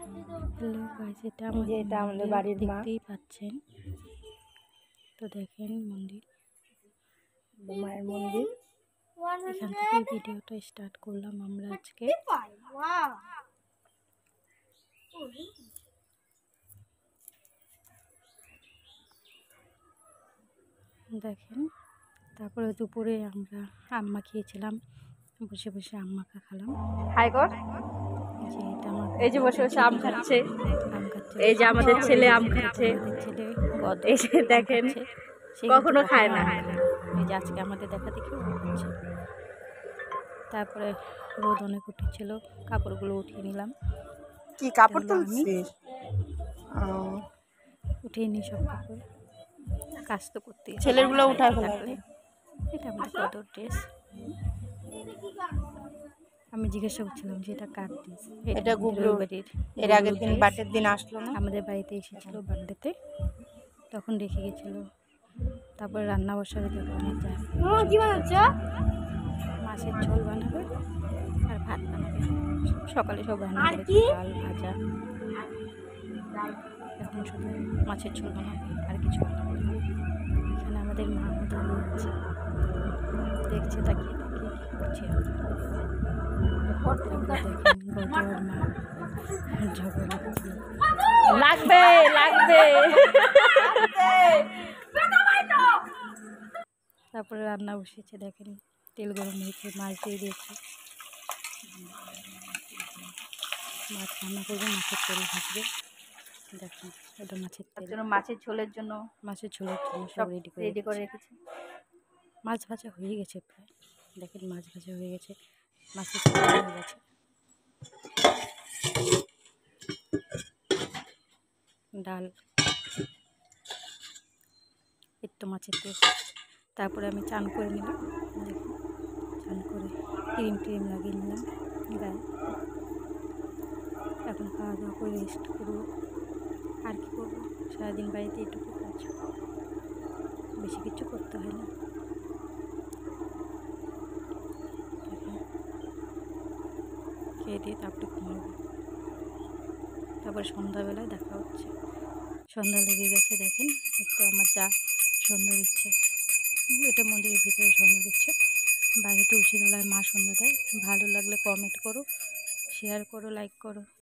Hello guys, এটা আমাদের বাড়ির মা, দেখতেই পাচ্ছেন। তো দেখেন মন্দির, মায়ের মন্দির। এখান থেকে ভিডিওটা স্টার্ট করলাম আমরা আজকে। দেখেন, তারপরে দুপুরে আমরা আম্মা খেয়েছিলাম, বসে বসে আম্মাকে খেলাম। হাই কর। যে এটা আমার এই যে বসে বসে আম খাচ্ছে, আম খাচ্ছে। এই যে আমাদের ছেলে আম খাচ্ছে। ছেলে এই যে দেখেন, কখনো খায় না। এই যে আজকে আমাদের দেখা দেখি খাচ্ছে। তারপরে রোদ অনেক উঠেছিল, কাপড়গুলো উঠিয়ে নিলাম। কি কাপড় তুলছিস? উঠিয়ে নিই সব কাপড়, কাজ তো করতে। ছেলেরগুলো উঠায় ফেলা। এটা আমাদের কত ড্রেস। আমি জিজ্ঞাসা করছিলাম যে এটা কার ড্রেস। এটা গুবলুর বাড়ির। এর আগের দিন বার্থডের দিন আসলো না, আমাদের বাড়িতে এসেছিল বার্থডেতে, তখন রেখে গেছিল। তারপরে রান্না বসাবে, যখন মাছের ঝোল বানাবে আর ভাত বানাবে। সকালে সব রান্না করেছে, ডাল ভাজা। এখন শুধু মাছের ঝোল বানাবে, আর কিছু বানাবে। এখানে আমাদের মা দাঁড়িয়ে আছে, দেখছে, তাকিয়ে তাকিয়ে কী করছে। লাগবে লাগবে। তারপরে রান্না বসিয়েছে, দেখেন তেল গরম হয়েছে, মাছ দিয়ে দিয়েছে। মাছ রান্না করবে, মাছের তেল ভাজবে। দেখেন ওটা মাছের তেল, মাছের ঝোলের জন্য সব রেডি করে রেখেছে। মাছ ভাজা হয়ে গেছে প্রায়। দেখেন মাছ ভাজা হয়ে গেছে, মাছের তেল হয়ে গেছে। ডাল, একটু মাছের তেল। তারপরে আমি চান করে নিলাম। দেখুন, চান করে ক্রিম লাগিয়ে নিলাম গায়ে। এখন খাওয়া দাওয়া করে রেস্ট করবো। আর কি করবো, সারাদিন বাড়িতে এটুকু কাজ, বেশি কিছু করতে হয় না। খেয়ে দিয়ে তারপরে ঘুমাবো। তারপরে সন্ধ্যাবেলায় দেখা হচ্ছে। সন্ধ্যা লেগে গেছে, দেখেন একটু আমার যা সন্ধ্যা দিচ্ছে। এটা মন্দিরের ভিতরে সন্ধ্যা দিচ্ছে, বাইরে তুলসী তলায় মা সন্ধ্যা দেয়। ভালো লাগলে কমেন্ট করো, শেয়ার করো, লাইক করো।